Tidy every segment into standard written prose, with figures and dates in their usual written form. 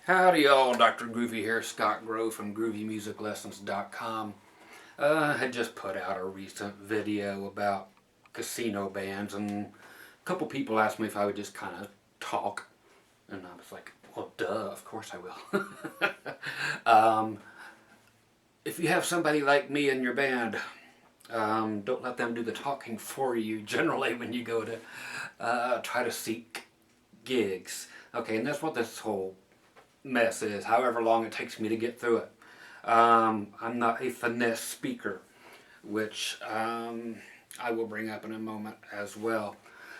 Howdy y'all, Dr. Groovy here, Scott Grove from GroovyMusicLessons.com. I had just put out a recent video about casino bands, and a couple people asked me if I would just kind of talk, and I was like, well duh, of course I will. If you have somebody like me in your band, don't let them do the talking for you generally when you go to try to seek gigs. Okay, and that's what this whole mess is, however long it takes me to get through it. I'm not a finesse speaker, which I will bring up in a moment as well.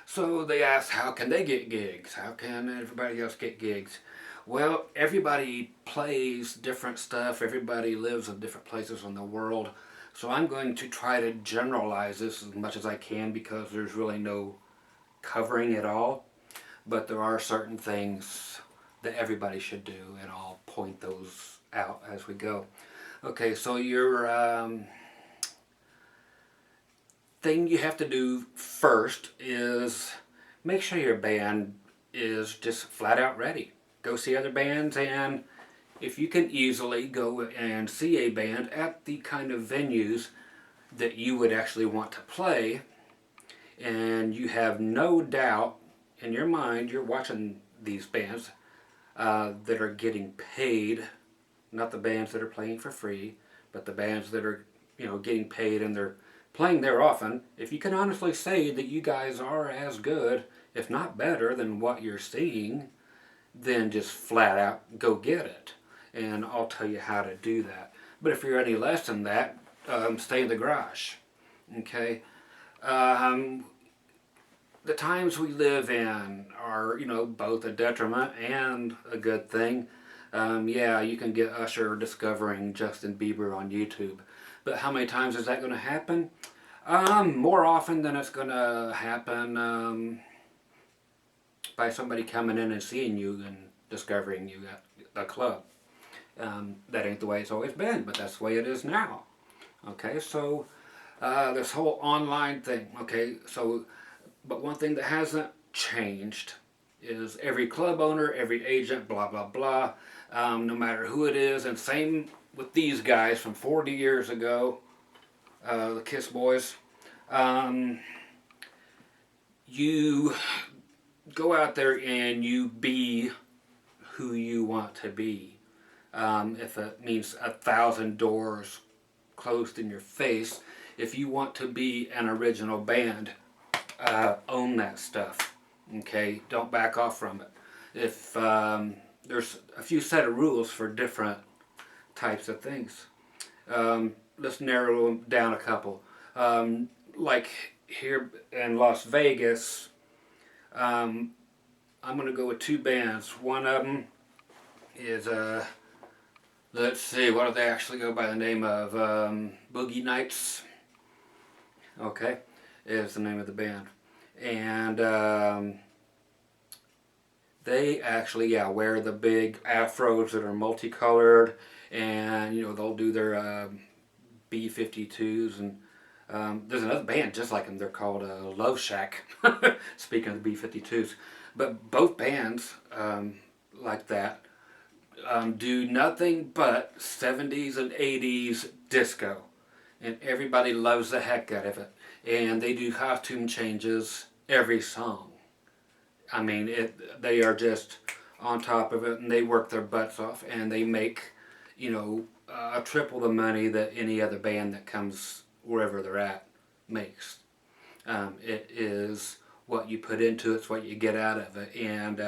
So they ask, how can they get gigs? How can everybody else get gigs? Well, everybody plays different stuff. Everybody lives in different places in the world. So I'm going to try to generalize this as much as I can because there's really no covering it all. But there are certain things that everybody should do, and I'll point those out as we go. Okay, so your thing you have to do first is make sure your band is just flat out ready. Go see other bands, and if you can easily go and see a band at the kind of venues that you would actually want to play, and you have no doubt in your mind you're watching these bands that are getting paid, not the bands that are playing for free, but the bands that are, getting paid and they're playing there often. If you can honestly say that you guys are as good, if not better, than what you're seeing, then just flat out go get it. And I'll tell you how to do that. But if you're any less than that, stay in the garage. Okay? The times we live in are, both a detriment and a good thing. Yeah, you can get Usher discovering Justin Bieber on YouTube. But how many times is that going to happen? More often than it's going to happen by somebody coming in and seeing you and discovering you at the club. That ain't the way it's always been, but that's the way it is now. Okay, so this whole online thing. Okay, so but one thing that hasn't changed is every club owner, every agent, blah, blah, blah, no matter who it is, and same with these guys from 40 years ago, the Kiss Boys. You go out there and you be who you want to be. If it means 1,000 doors closed in your face, if you want to be an original band, own that stuff. Okay, don't back off from it. If there's a few set of rules for different types of things. Let's narrow them down a couple. Like here in Las Vegas, I'm going to go with two bands. One of them is, let's see, what do they actually go by the name of? Boogie Nights. Okay, is the name of the band. And they actually, wear the big afros that are multicolored, and they'll do their B-52s, and there's another band just like them. They're called Love Shack. Speaking of the B-52s, but both bands like that do nothing but 70s and 80s disco, and everybody loves the heck out of it. And they do costume changes every song. I mean, they are just on top of it, and they work their butts off, and they make, triple the money that any other band that comes wherever they're at makes. It is what you put into it, it's what you get out of it, and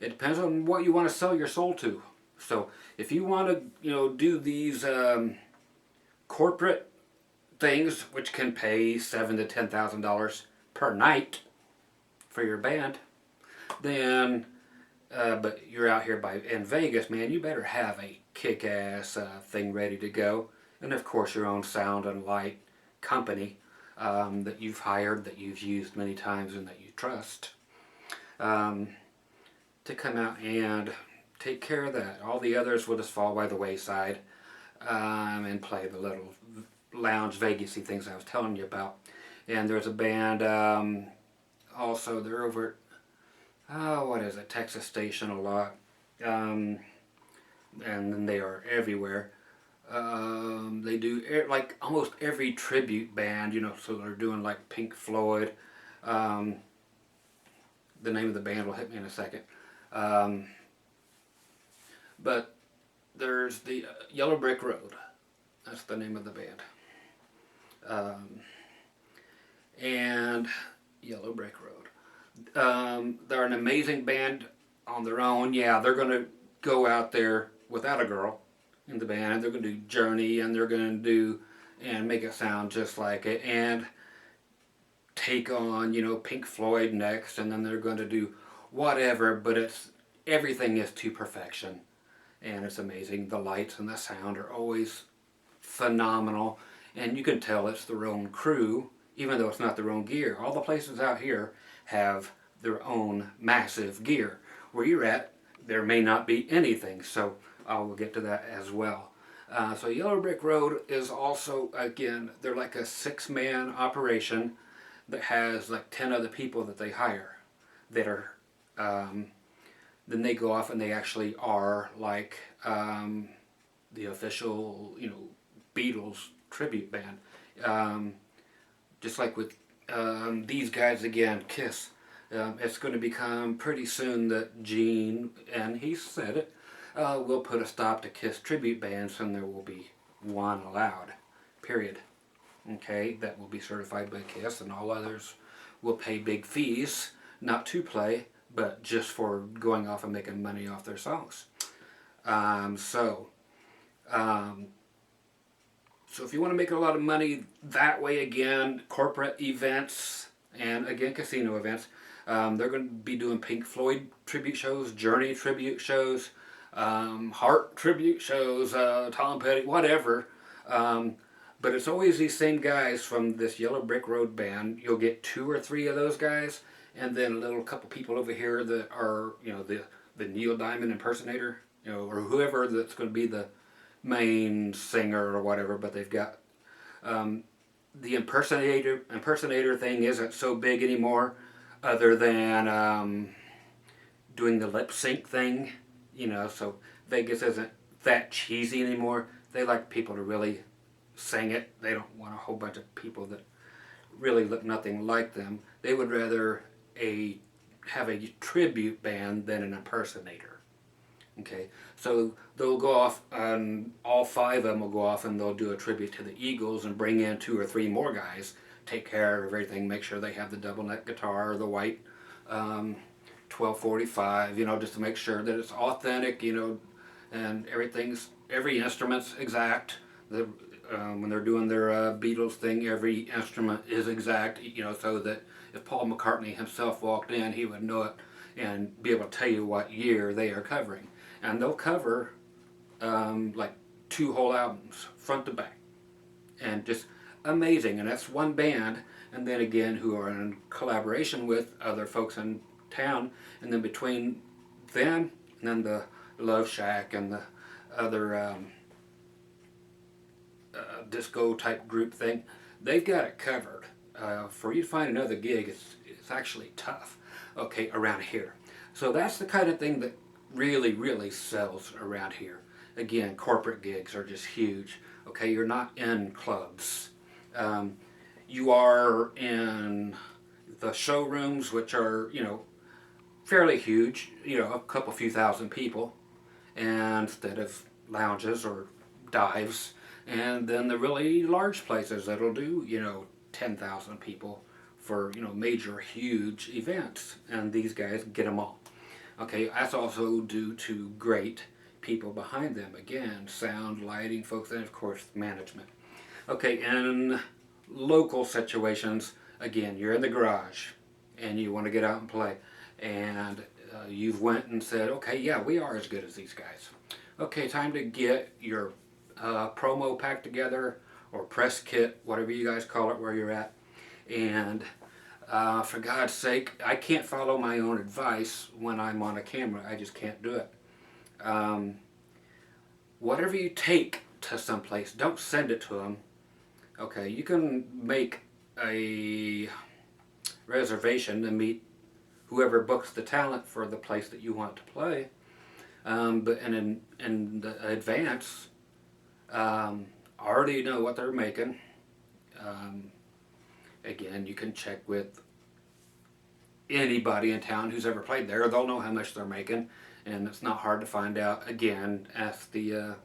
it depends on what you want to sell your soul to. So if you want to, do these corporate things, which can pay $7,000 to $10,000 per night for your band, then but you're out here in Vegas, man, you better have a kick-ass thing ready to go, and of course your own sound and light company that you've hired, that you've used many times, and that you trust to come out and take care of that. All the others will just fall by the wayside and play the little lounge Vegas-y things I was telling you about. And there's a band also, they're over at, what is it, Texas Station a lot. um, and then they are everywhere. They do like almost every tribute band, you know. So they're doing like Pink Floyd. Um, the name of the band will hit me in a second. Um, but there's the Yellow Brick Road. That's the name of the band. Um, and Yellow Brick Road. They're an amazing band on their own. Yeah, they're going to go out there without a girl in the band. They're going to do Journey, and they're going to do and make it sound just like it, and take on, you know, Pink Floyd next, and then they're going to do whatever. But it's everything is to perfection, and it's amazing. The lights and the sound are always phenomenal, and you can tell it's their own crew, even though it's not their own gear. All the places out here have their own massive gear. Where you're at, there may not be anything, so I will get to that as well. So Yellow Brick Road is also, again, they're like a six-man operation that has like 10 other people that they hire that are, then they go off and they actually are like the official, you know, Beatles tribute band. Um, just like with these guys again, Kiss. It's going to become pretty soon that Gene, and he said it, will put a stop to Kiss tribute bands, and there will be one allowed. Period. Okay, that will be certified by Kiss, and all others will pay big fees, not to play, but just for going off and making money off their songs. Um, so, um, So if you want to make a lot of money that way, again, corporate events and again casino events, they're going to be doing Pink Floyd tribute shows, Journey tribute shows, Heart tribute shows, Tom Petty, whatever. Um, but it's always these same guys from this Yellow Brick Road band. You'll get two or three of those guys, and then a little couple people over here that are, you know, the Neil Diamond impersonator, you know, or whoever that's going to be the main singer or whatever. But they've got the impersonator thing isn't so big anymore, other than doing the lip sync thing, you know. So Vegas isn't that cheesy anymore. They like people to really sing it. They don't want a whole bunch of people that really look nothing like them. They would rather have a tribute band than an impersonator. Okay, so they'll go off, and all five of them will go off and they'll do a tribute to the Eagles and bring in two or three more guys, take care of everything, make sure they have the double neck guitar, the white 1245, you know, just to make sure that it's authentic, you know, and every instrument's exact. When they're doing their Beatles thing, every instrument is exact, you know, so that if Paul McCartney himself walked in, he would know it and be able to tell you what year they are covering. And they'll cover like two whole albums, front to back, and just amazing. And that's one band, and then again, who are in collaboration with other folks in town, and then between them and then the Love Shack and the other disco type group thing, they've got it covered. For you to find another gig, it's actually tough. Okay, around here. So that's the kind of thing that really sells around here. Again, corporate gigs are just huge. Okay, you're not in clubs. You are in the showrooms, which are, you know, fairly huge, you know, a couple few thousand people, and instead of lounges or dives. And then the really large places that'll do, you know, 10,000 people for, you know, major huge events, and these guys get them all. Okay, that's also due to great people behind them. Again, sound, lighting folks, and of course management. Okay, in local situations, again, you're in the garage and you want to get out and play, and you've went and said, okay, yeah, we are as good as these guys. Okay, time to get your promo pack together, or press kit, whatever you guys call it where you're at. And for God's sake, I can't follow my own advice when I'm on a camera. I just can't do it. Whatever you take to someplace, don't send it to them. Okay, you can make a reservation to meet whoever books the talent for the place that you want to play. But in the advance, already know what they're making. Um, Again, you can check with anybody in town who's ever played there. They'll know how much they're making, and it's not hard to find out. Again, ask the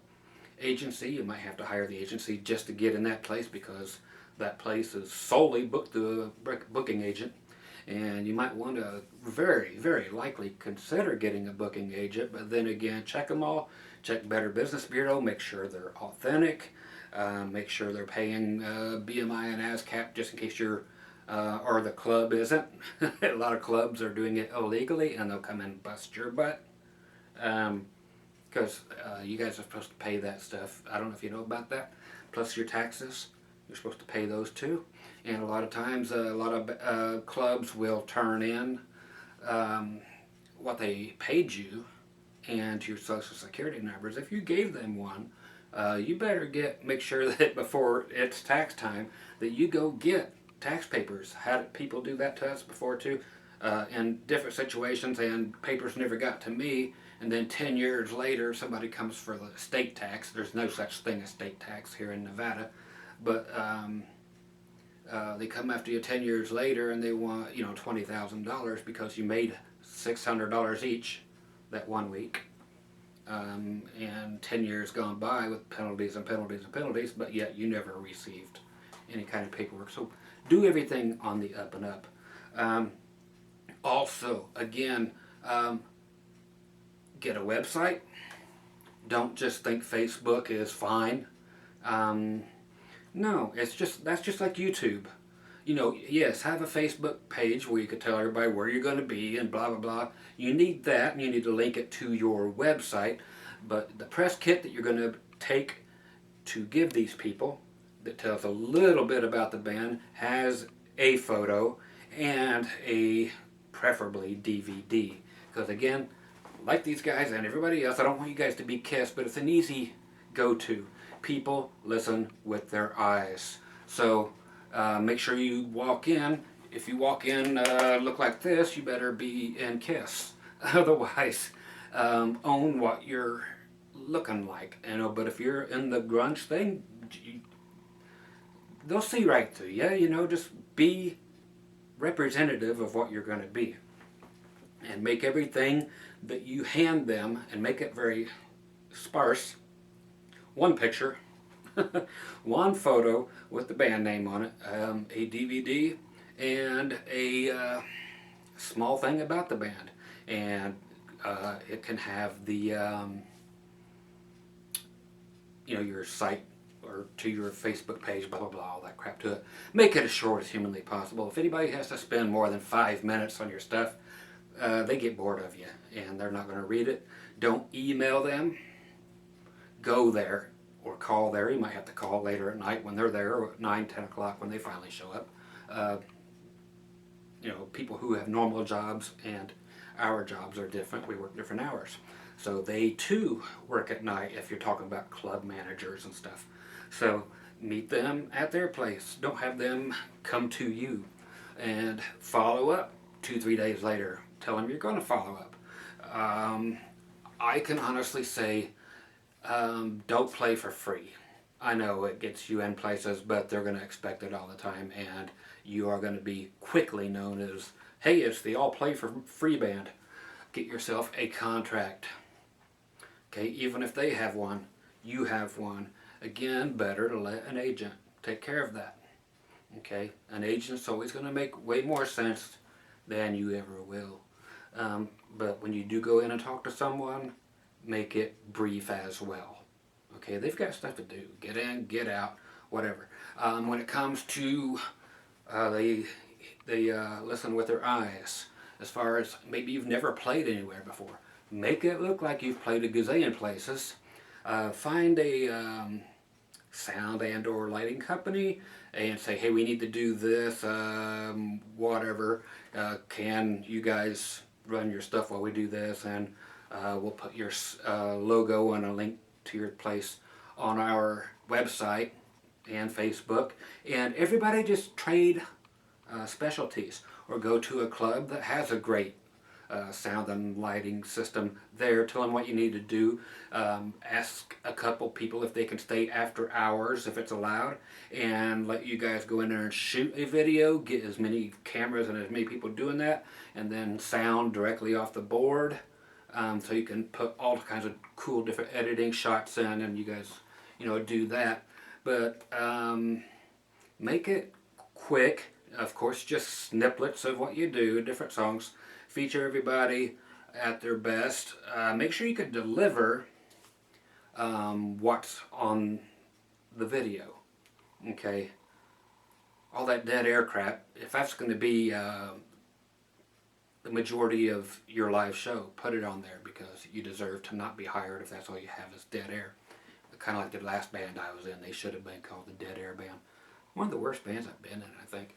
agency. You might have to hire the agency just to get in that place, because that place is solely booked through a booking agent. And you might want to very, very likely consider getting a booking agent, but then again, check them all. Check Better Business Bureau, make sure they're authentic, make sure they're paying BMI and ASCAP just in case you're, or the club isn't. A lot of clubs are doing it illegally and they'll come and bust your butt. Because you guys are supposed to pay that stuff. I don't know if you know about that. Plus your taxes, you're supposed to pay those too. And a lot of times, a lot of clubs will turn in what they paid you and your social security numbers. If you gave them one, you better make sure that before it's tax time that you go get tax papers. Had people do that to us before too, in different situations, and papers never got to me. And then 10 years later, somebody comes for the state tax. There's no such thing as state tax here in Nevada, but they come after you 10 years later and they want, $20,000 because you made $600 each that one week. And 10 years gone by with penalties and penalties and penalties, but yet you never received any kind of paperwork. So do everything on the up and up. Also, again, get a website. Don't just think Facebook is fine. No, that's just like YouTube. Yes, have a Facebook page where you can tell everybody where you're going to be and blah, blah, blah. You need that, and you need to link it to your website. But the press kit that you're going to take to give these people that tells a little bit about the band has a photo and a preferably DVD. Because again, like these guys and everybody else, I don't want you guys to be kissed, but it's an easy go-to. People listen with their eyes. So make sure you walk in. If you walk in look like this, you better be in Kiss. Otherwise, own what you're looking like. But if you're in the grunge thing, they'll see right through you. Just be representative of what you're going to be. And make everything that you hand them, and make it very sparse. One picture, one photo with the band name on it, a DVD, and a small thing about the band. And it can have the, your site or to your Facebook page, blah, blah, blah, all that crap to it. Make it as short as humanly possible. If anybody has to spend more than 5 minutes on your stuff, they get bored of you and they're not going to read it. Don't email them. Go there or call there. You might have to call later at night when they're there, or at 9, 10 o'clock when they finally show up. People who have normal jobs and our jobs are different. We work different hours. So they too work at night if you're talking about club managers and stuff. So meet them at their place. Don't have them come to you. And follow up 2-3 days later. Tell them you're going to follow up. I can honestly say, don't play for free. I know it gets you in places, but they're going to expect it all the time, and you are going to be quickly known as, hey, it's the all play for free band. Get yourself a contract. Okay, even if they have one, you have one. Again, better to let an agent take care of that. Okay, an agent's always going to make way more sense than you ever will. But when you do go in and talk to someone, make it brief as well. Okay, they've got stuff to do. Get in, get out, whatever. When it comes to they listen with their eyes. As far as maybe you've never played anywhere before, make it look like you've played a gazillion places. Find a sound and or lighting company and say, hey, we need to do this, whatever. Can you guys run your stuff while we do this? And we'll put your logo and a link to your place on our website and Facebook. And everybody just trade specialties, or go to a club that has a great sound and lighting system there. Tell them what you need to do. Ask a couple people if they can stay after hours, if it's allowed, and let you guys go in there and shoot a video. Get as many cameras and as many people doing that, and then sound directly off the board. So you can put all kinds of cool different editing shots in, and you guys, do that. But make it quick. Of course, just snippets of what you do, different songs. Feature everybody at their best. Make sure you can deliver what's on the video. Okay? All that dead air crap, if that's going to be the majority of your live show, put it on there, because you deserve to not be hired if that's all you have is dead air. Kind of like the last band I was in, they should have been called the Dead Air Band. One of the worst bands I've been in, I think.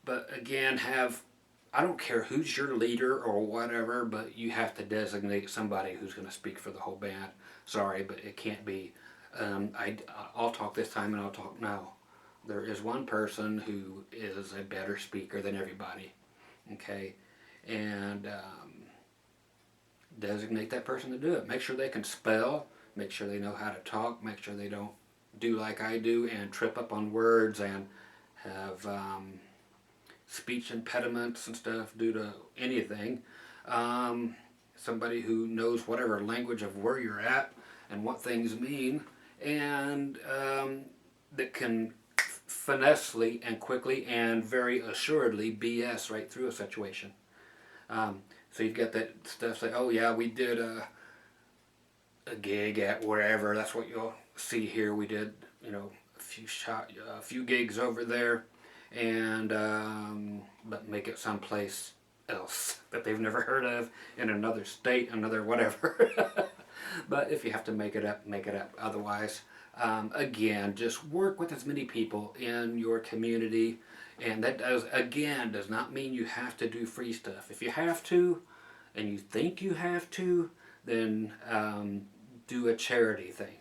But again, I don't care who's your leader or whatever, but you have to designate somebody who's going to speak for the whole band. Sorry, but it can't be. I'll talk this time and I'll talk now. There is one person who is a better speaker than everybody, okay? And designate that person to do it. Make sure they can spell, make sure they know how to talk, make sure they don't do like I do and trip up on words and have speech impediments and stuff due to anything. Somebody who knows whatever language of where you're at and what things mean, and that can finessely and quickly and very assuredly BS right through a situation. So you've got that stuff say, oh yeah, we did a gig at wherever. That's what you'll see here. We did, a few gigs over there, and but make it someplace else that they've never heard of, in another state, another whatever. But if you have to make it up, make it up. Otherwise, again, just work with as many people in your community. And that does not mean you have to do free stuff. If you have to, and you think you have to, then do a charity thing.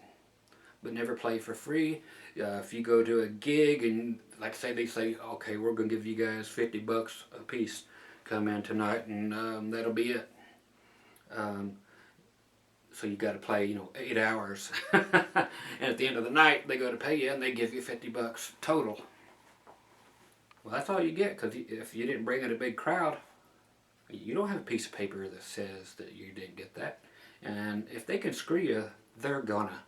But never play for free. If you go to a gig and, like they say, okay, we're going to give you guys $50 a piece. Come in tonight and that'll be it. So you got to play, 8 hours. And at the end of the night, they go to pay you and they give you $50 total. Well, that's all you get, because if you didn't bring in a big crowd, you don't have a piece of paper that says that you didn't get that. And if they can screw you, they're gonna.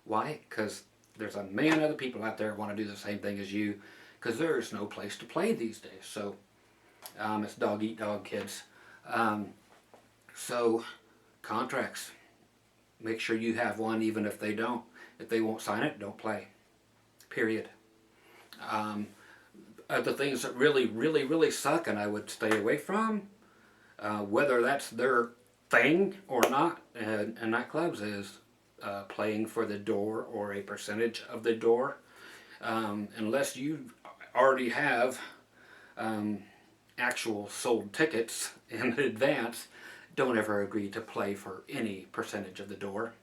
Why? Because there's a million other people out there who want to do the same thing as you, because there's no place to play these days. So it's dog eat dog, kids. So contracts, make sure you have one, even if they don't. If they won't sign it, don't play. Period. The things that really, really, really suck and I would stay away from, whether that's their thing or not in nightclubs, is playing for the door or a percentage of the door. Unless you already have actual sold tickets in advance, don't ever agree to play for any percentage of the door,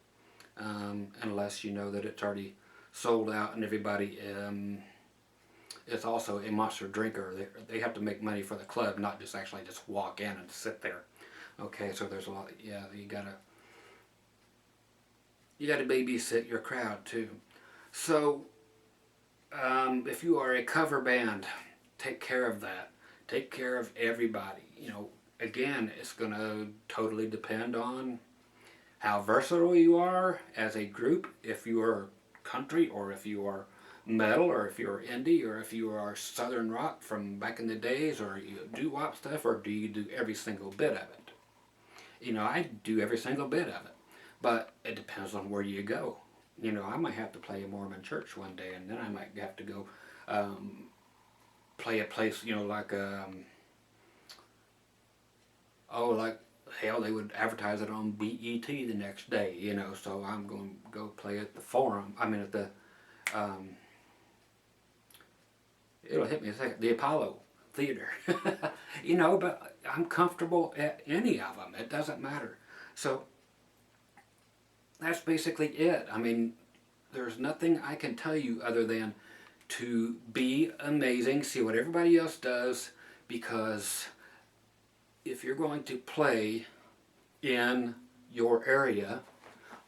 unless you know that it's already sold out and everybody is also a monster drinker. They have to make money for the club, not just actually just walk in and sit there. Okay, so there's a lot. Yeah, you gotta babysit your crowd too. So if you are a cover band, take care of that. Take care of everybody. Again, it's gonna totally depend on how versatile you are as a group. If you are country, or if you are metal, or if you're indie, or if you are southern rock from back in the days, or you do WAP stuff, or do you do every single bit of it? I do every single bit of it, but it depends on where you go. I might have to play a Mormon church one day, and then I might have to go play a place, like like hell, they would advertise it on BET the next day, so I'm going to go play at the Forum. At the it'll hit me a second, the Apollo Theater. But I'm comfortable at any of them. It doesn't matter. So that's basically it. There's nothing I can tell you other than to be amazing, see what everybody else does, because if you're going to play in your area,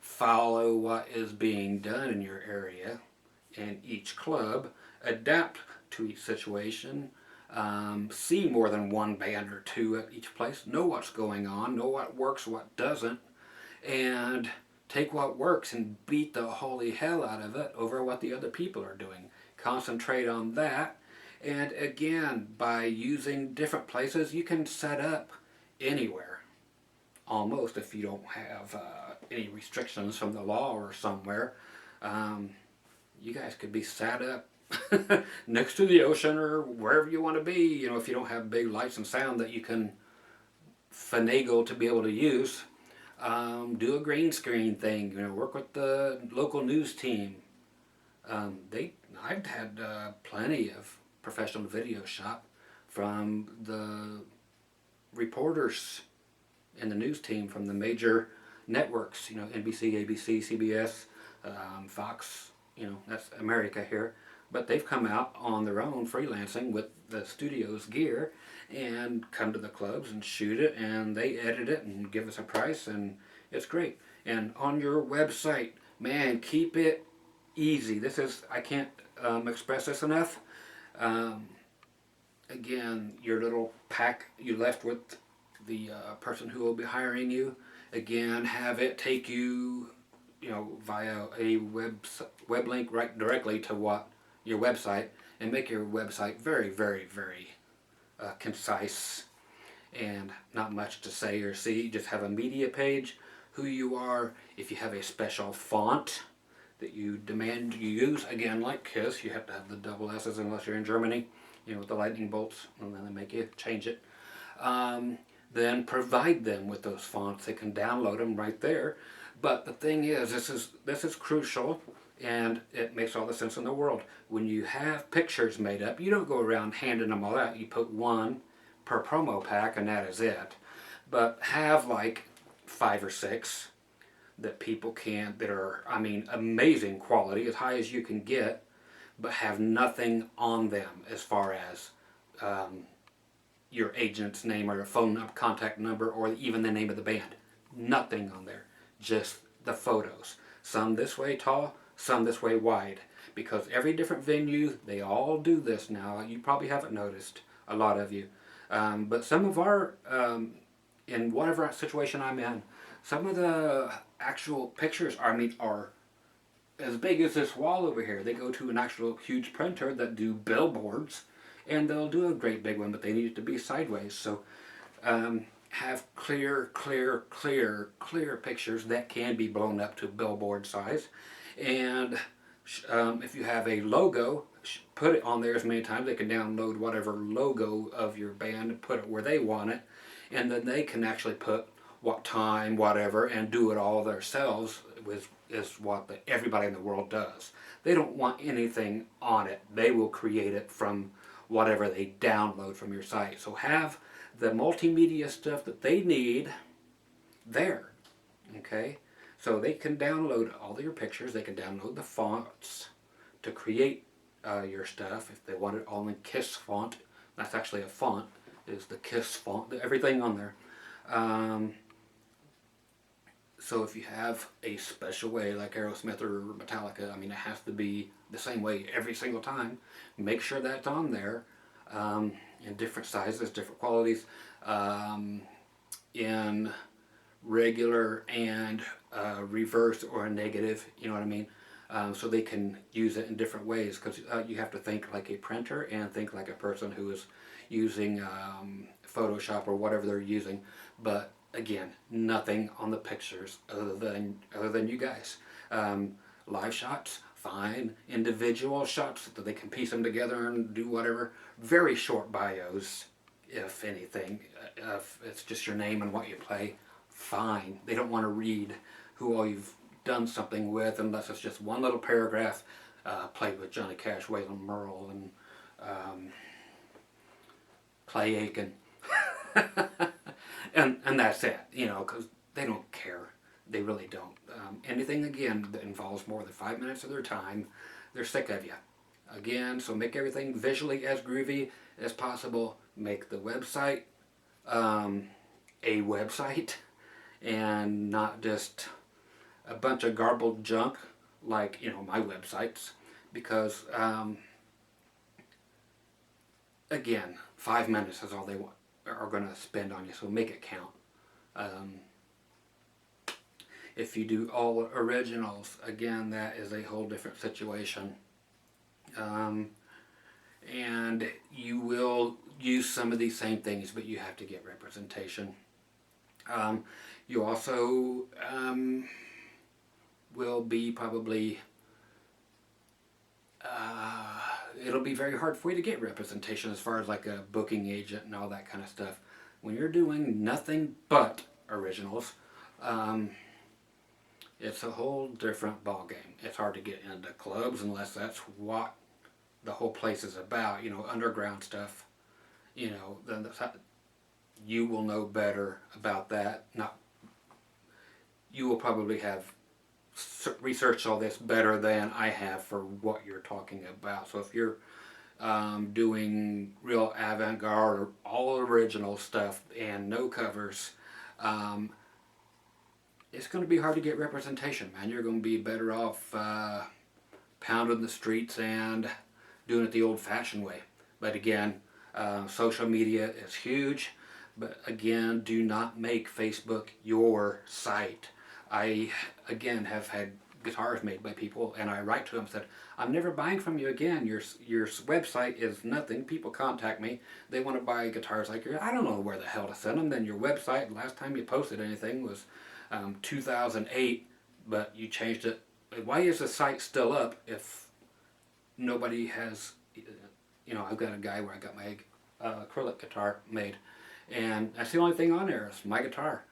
follow what is being done in your area and each club, adapt to each situation, see more than one band or two at each place, know what's going on, know what works, what doesn't, and take what works and beat the holy hell out of it over what the other people are doing. Concentrate on that. And again, by using different places, you can set up anywhere, almost, if you don't have any restrictions from the law or somewhere. You guys could be set up next to the ocean or wherever you want to be, you know, if you don't have big lights and sound that you can finagle to be able to use. Do a green screen thing, you know, work with the local news team. I've had plenty of professional video shot from the reporters in the news team from the major networks, you know, NBC, ABC, CBS, Fox, you know, that's America here. But they've come out on their own freelancing with the studio's gear and come to the clubs and shoot it, and they edit it and give us a price, and it's great. And on your website, man, keep it easy. This is, I can't express this enough. Again, your little pack you left with the person who will be hiring you, again, have it take you, you know, via a web link right directly to what your website, and make your website very, very, very concise and not much to say or see. Just have a media page, who you are, if you have a special font that you demand you use, again, like KISS, you have to have the double S's unless you're in Germany, you know, with the lightning bolts, and then they make you change it. Then provide them with those fonts. They can download them right there. But the thing is, this is crucial, and it makes all the sense in the world. When you have pictures made up, you don't go around handing them all out. You put one per promo pack, and that is it. But have like 5 or 6 that people can, that are, I mean, amazing quality, as high as you can get, but have nothing on them as far as your agent's name or a phone contact number or even the name of the band. Nothing on there. Just the photos. Some this way tall, some this way wide. Because every different venue, they all do this now. You probably haven't noticed, a lot of you. But some of our, in whatever situation I'm in, some of the actual pictures, I mean, are as big as this wall over here. They go to an actual huge printer that do billboards, and they'll do a great big one, but they need it to be sideways. So have clear pictures that can be blown up to billboard size. And if you have a logo, put it on there as many times. They can download whatever logo of your band and put it where they want it, and then they can actually put what time, whatever, and do it all themselves, is what everybody in the world does. They don't want anything on it. They will create it from whatever they download from your site. So have the multimedia stuff that they need there, okay? So they can download all of your pictures. They can download the fonts to create your stuff. If they want it all in KISS font, that's actually a font, is the KISS font, everything on there. So if you have a special way like Aerosmith or Metallica, I mean, it has to be the same way every single time. Make sure that's on there in different sizes, different qualities, in regular and reverse or negative, you know what I mean? So they can use it in different ways, because you have to think like a printer and think like a person who is using Photoshop or whatever they're using. But again, nothing on the pictures other than you guys. Live shots, fine. Individual shots that they can piece them together and do whatever. Very short bios, if anything. If it's just your name and what you play, fine. They don't want to read who all you've done something with unless it's just one little paragraph. Played with Johnny Cash, Waylon Merle, and Clay Aiken. And that's it, you know, because they don't care. They really don't. Anything, again, that involves more than 5 minutes of their time, they're sick of you. Again, so make everything visually as groovy as possible. Make the website a website and not just a bunch of garbled junk like, you know, my websites, because again, 5 minutes is all they want are going to spend on you, so make it count. Um, if you do all originals, again, that is a whole different situation. Um, and you will use some of these same things, but you have to get representation. You also will be probably, it'll be very hard for you to get representation as far as like a booking agent and all that kind of stuff. When you're doing nothing but originals, it's a whole different ball game. It's hard to get into clubs unless that's what the whole place is about. You know, underground stuff. You know, then you will know better about that. Not, you will probably have researched all this better than I have for what you're talking about. So if you're doing real avant-garde or all original stuff and no covers, it's going to be hard to get representation, man. You're going to be better off pounding the streets and doing it the old-fashioned way. But again, social media is huge. But again, do not make Facebook your site. I, again, have had guitars made by people, and I write to them and said, I'm never buying from you again. Your website is nothing. People contact me. They want to buy guitars like yours. I don't know where the hell to send them. Then your website, last time you posted anything was 2008, but you changed it. Why is the site still up if nobody has, you know, I've got a guy where I got my acrylic guitar made, and that's the only thing on there is my guitar.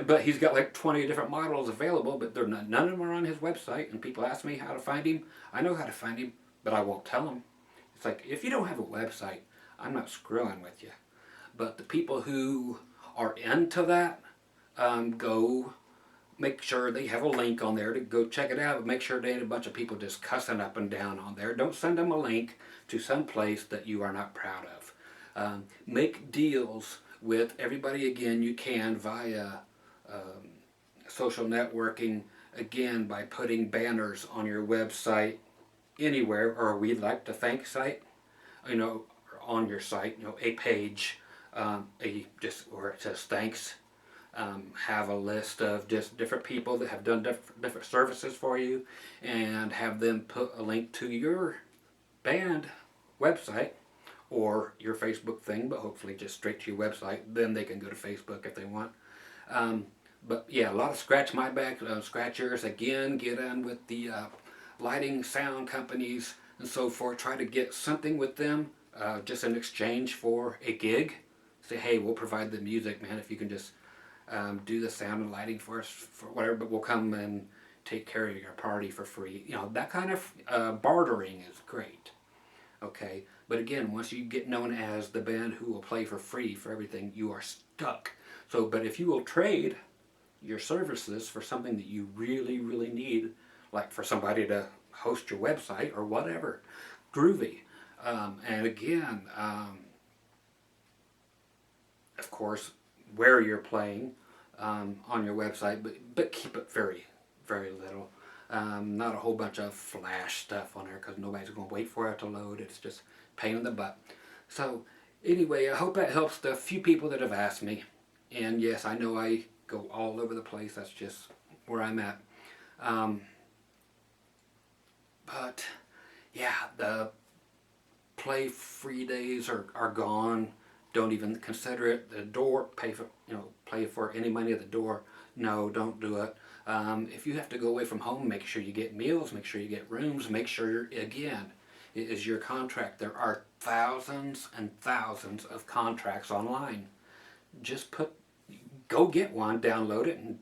But he's got like 20 different models available, but none of them are on his website, and people ask me how to find him. I know how to find him, but I won't tell them. It's like, if you don't have a website, I'm not screwing with you. But the people who are into that, go make sure they have a link on there to go check it out, but make sure they ain't a bunch of people just cussing up and down on there. Don't send them a link to some place that you are not proud of. Make deals with everybody again you can via social networking, again by putting banners on your website anywhere, or we'd like to thank site, you know, on your site, you know, a page, just where it says thanks. Have a list of just different people that have done different services for you, and have them put a link to your band website or your Facebook thing, but hopefully just straight to your website. Then they can go to Facebook if they want. But yeah, a lot of scratch my back, scratch yours. Again, get in with the lighting sound companies and so forth. Try to get something with them, just in exchange for a gig. Say, hey, we'll provide the music, man, if you can just do the sound and lighting for us, for whatever, but we'll come and take care of your party for free. You know, that kind of bartering is great. Okay, but again, once you get known as the band who will play for free for everything, you are stuck. So, but if you will trade your services for something that you really, really need, like for somebody to host your website or whatever, Groovy. And again, of course, where you're playing on your website, but keep it very, very little. Not a whole bunch of flash stuff on there, because nobody's going to wait for it to load. It's just pain in the butt. So anyway, I hope that helps the few people that have asked me. And yes, I know I go all over the place. That's just where I'm at. But yeah, the play free days are gone. Don't even consider it. The door, play for any money at the door. No, don't do it. If you have to go away from home, make sure you get meals, make sure you get rooms, make sure, again, it is your contract. There are thousands and thousands of contracts online. Just go get one, download it in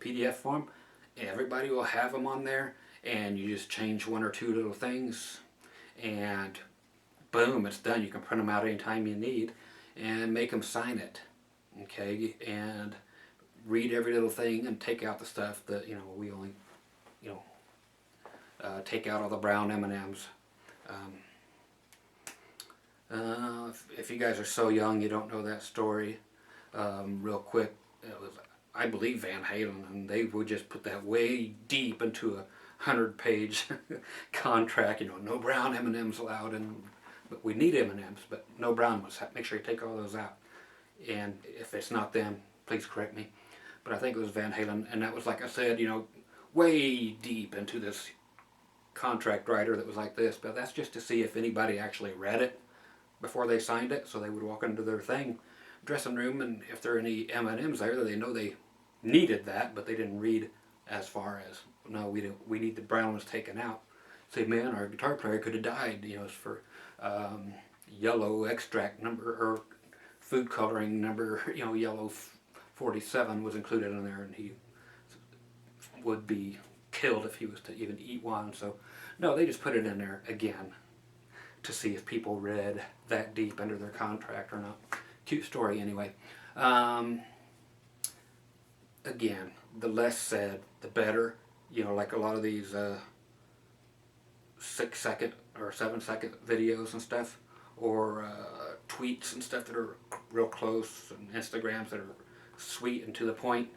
PDF form. Everybody will have them on there, and you just change one or two little things, and boom, it's done. You can print them out anytime you need, and make them sign it, okay, and read every little thing, and take out the stuff that, we only, take out all the brown M&Ms. If you guys are so young you don't know that story, real quick, it was, I believe, Van Halen, and they would just put that way deep into a 100-page contract. You know, no brown M&Ms allowed, and but we need M&Ms, but no brown ones. Make sure you take all those out. And if it's not them, please correct me. But I think it was Van Halen, and that was, like I said, you know, way deep into this contract writer that was like this. But that's just to see if anybody actually read it before they signed it, so they would walk into their dressing room, and if there are any M&Ms there, they know they needed that, but they didn't read as far as, no, we need the brown ones taken out. Say, man, our guitar player could have died. You know, it's for yellow extract number, or food coloring number, you know, yellow 47 was included in there, and he would be killed if he was to even eat one. So no, they just put it in there again to see if people read that deep under their contract or not. Cute story anyway. Again, the less said, the better. You know, like a lot of these 6-second or 7-second videos and stuff, or tweets and stuff that are real close, and Instagrams that are sweet and to the point.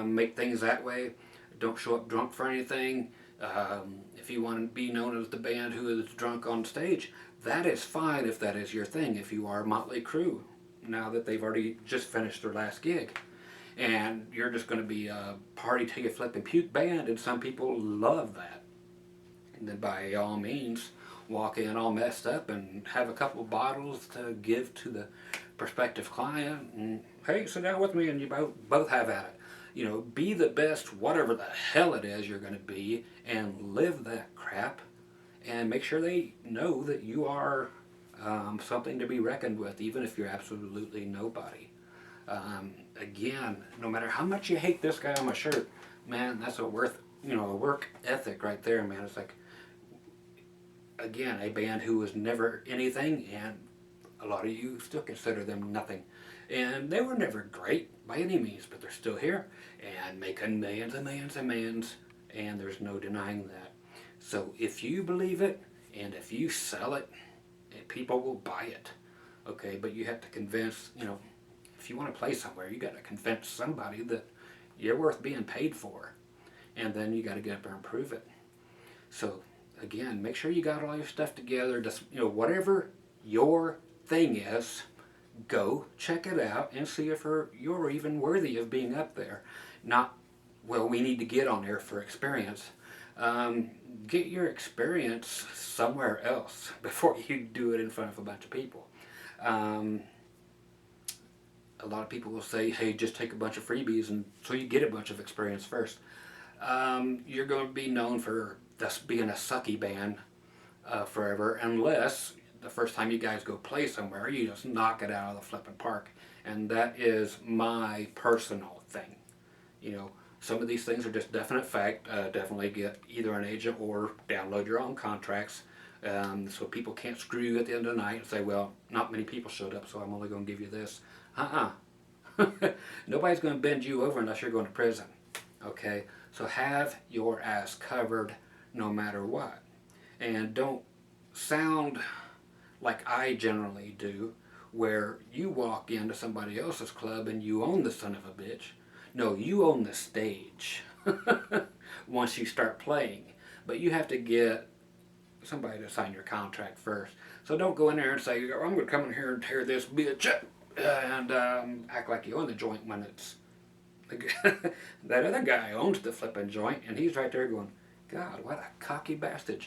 Make things that way. Don't show up drunk for anything. If you want to be known as the band who is drunk on stage, that is fine if that is your thing. If you are Motley Crue, now that they've already just finished their last gig, and you're just going to be a party till you flip and puke band, and some people love that, and then by all means walk in all messed up and have a couple bottles to give to the prospective client, and hey, sit down with me, and you both have at it. You know, be the best whatever the hell it is you're going to be, and live that crap, and make sure they know that you are something to be reckoned with, even if you're absolutely nobody. Again, no matter how much you hate this guy on my shirt, man, that's a work ethic right there, man. It's like, again, a band who was never anything, and a lot of you still consider them nothing. And they were never great by any means, but they're still here and making millions and millions and millions, and there's no denying that. So if you believe it, and if you sell it, people will buy it. Okay, but you have to convince, you know, if you want to play somewhere, you got to convince somebody that you're worth being paid for. And then you got to get up there and prove it. So again, make sure you got all your stuff together. Just, you know, whatever your thing is, go check it out and see if you're even worthy of being up there. Not, well, we need to get on there for experience. Get your experience somewhere else before you do it in front of a bunch of people. A lot of people will say, hey, just take a bunch of freebies, and so you get a bunch of experience first. You're going to be known for this being a sucky band forever, unless the first time you guys go play somewhere, you just knock it out of the flipping park. And that is my personal thing. You know, some of these things are just definite fact. Definitely get either an agent or download your own contracts, so people can't screw you at the end of the night and say, well, not many people showed up, so I'm only going to give you this. Nobody's going to bend you over unless you're going to prison. Okay? So have your ass covered no matter what. And don't sound like I generally do, where you walk into somebody else's club and you own the son of a bitch. No, you own the stage once you start playing. But you have to get somebody to sign your contract first. So don't go in there and say, oh, I'm going to come in here and tear this bitch up, and act like you own the joint when it's that other guy owns the flipping joint, and he's right there going, God, what a cocky bastard.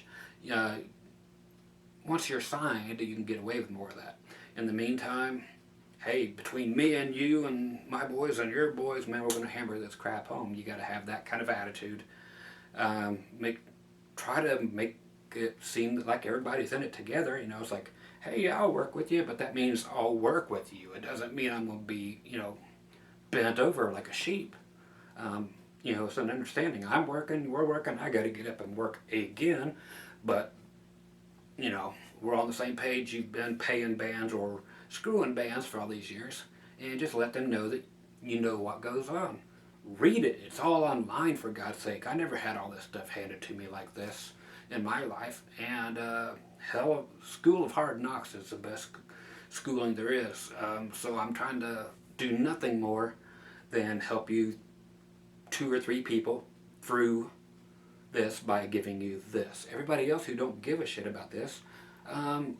Once you're signed, you can get away with more of that. In the meantime, hey, between me and you and my boys and your boys, man, we're going to hammer this crap home. You got to have that kind of attitude. Try to make it seem like everybody's in it together. You know, it's like, hey, yeah, I'll work with you, but that means I'll work with you. It doesn't mean I'm going to be, you know, bent over like a sheep. You know, it's an understanding. I'm working, we're working, I got to get up and work again, but you know, we're on the same page. You've been paying bands or screwing bands for all these years, and just let them know that you know what goes on. Read it. It's all online, for God's sake. I never had all this stuff handed to me like this. in my life. And hell, School of Hard Knocks is the best schooling there is. So I'm trying to do nothing more than help you, 2 or 3 people, through this by giving you this. Everybody else who don't give a shit about this, um,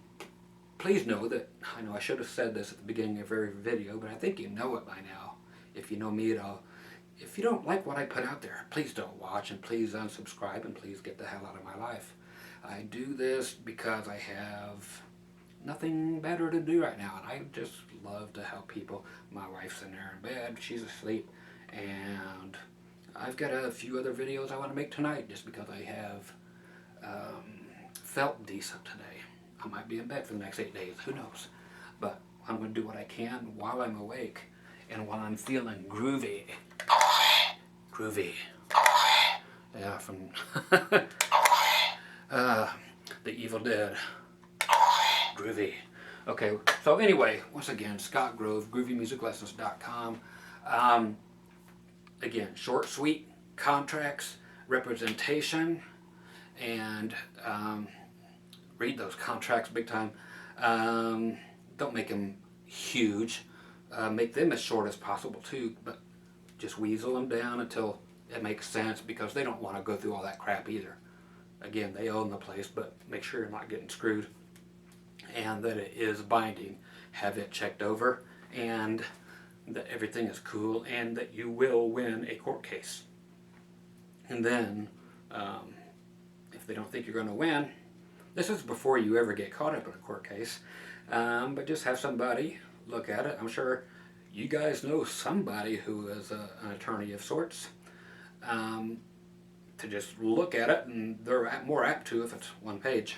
please know that, I know I should have said this at the beginning of every video, but I think you know it by now. If you know me at all. If you don't like what I put out there, please don't watch, and please unsubscribe, and please get the hell out of my life. I do this because I have nothing better to do right now, and I just love to help people. My wife's in there in bed, she's asleep, and I've got a few other videos I want to make tonight just because I have felt decent today. I might be in bed for the next 8 days, who knows. But I'm going to do what I can while I'm awake and while I'm feeling groovy. Groovy. Yeah, from The Evil Dead. Groovy. Okay, so anyway, once again, Scott Grove, groovymusiclessons.com. Again, short, sweet contracts, representation, and read those contracts big time. Don't make them huge. Make them as short as possible too, but just weasel them down until it makes sense, because they don't want to go through all that crap either. Again, they own the place, but make sure you're not getting screwed, and that it is binding. Have it checked over, and that everything is cool, and that you will win a court case. And then, if they don't think you're going to win, this is before you ever get caught up in a court case, but just have somebody look at it. I'm sure you guys know somebody who is an attorney of sorts, to just look at it, and they're more apt to if it's one page,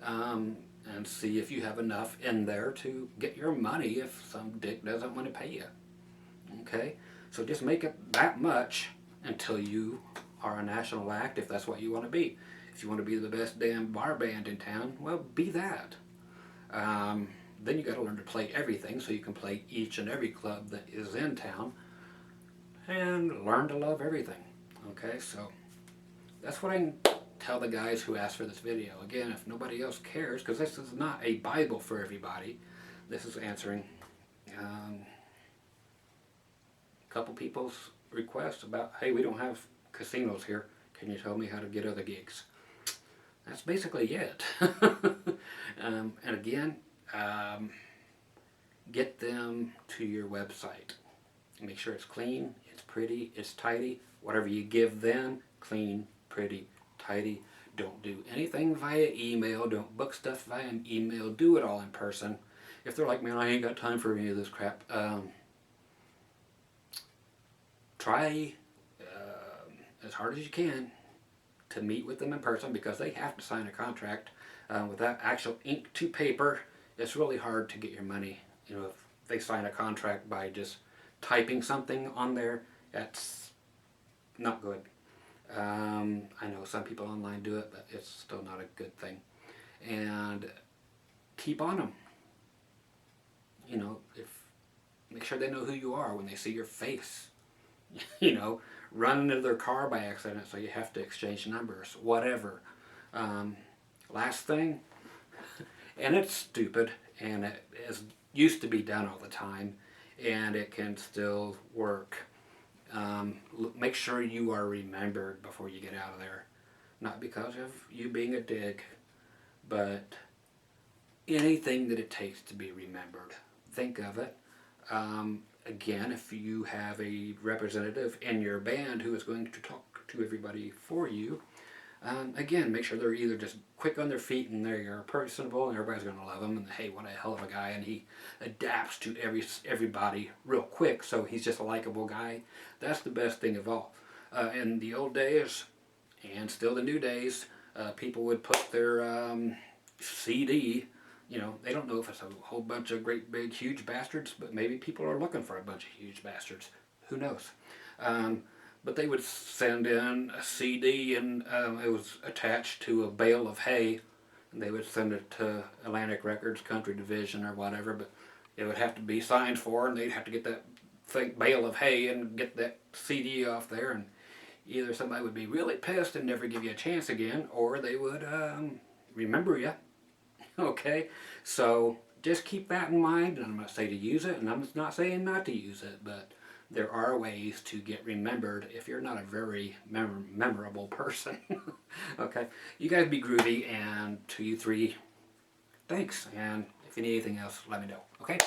and see if you have enough in there to get your money if some dick doesn't want to pay you. Okay, so just make it that much until you are a national act, if that's what you want to be. If you want to be the best damn bar band in town, well, be that. Then you got to learn to play everything, so you can play each and every club that is in town, and learn to love everything. Okay, so that's what I can tell the guys who asked for this video. Again, if nobody else cares, because this is not a Bible for everybody, this is answering a couple people's requests about, hey, we don't have casinos here, can you tell me how to get other gigs? That's basically it. And again, get them to your website. Make sure it's clean, it's pretty, it's tidy. Whatever you give them, clean, pretty, tidy. Don't do anything via email. Don't book stuff via email. Do it all in person. If they're like, man, I ain't got time for any of this crap, try as hard as you can to meet with them in person, because they have to sign a contract. Without actual ink to paper, it's really hard to get your money. You know, if they sign a contract by just typing something on there, that's not good. I know some people online do it, but it's still not a good thing. And keep on them. You know, make sure they know who you are when they see your face. You know, run into their car by accident, so you have to exchange numbers, whatever. Last thing, and it's stupid, and it used to be done all the time, and it can still work. Make sure you are remembered before you get out of there. Not because of you being a dick, but anything that it takes to be remembered. Think of it. Again, if you have a representative in your band who is going to talk to everybody for you, again, make sure they're either just quick on their feet and they're personable and everybody's going to love them, and hey, what a hell of a guy, and he adapts to everybody real quick, so he's just a likable guy. That's the best thing of all. In the old days, and still the new days, people would put their CD, you know, they don't know if it's a whole bunch of great big huge bastards, but maybe people are looking for a bunch of huge bastards. Who knows? But they would send in a CD, and it was attached to a bale of hay, and they would send it to Atlantic Records, Country Division, or whatever, but it would have to be signed for, and they'd have to get that bale of hay and get that CD off there, and either somebody would be really pissed and never give you a chance again, or they would remember you. Okay, so just keep that in mind. And I'm not saying to use it, and I'm not saying not to use it, but there are ways to get remembered if you're not a very memorable person. Okay, you guys be groovy, and to you three, thanks. And if you need anything else, let me know. Okay.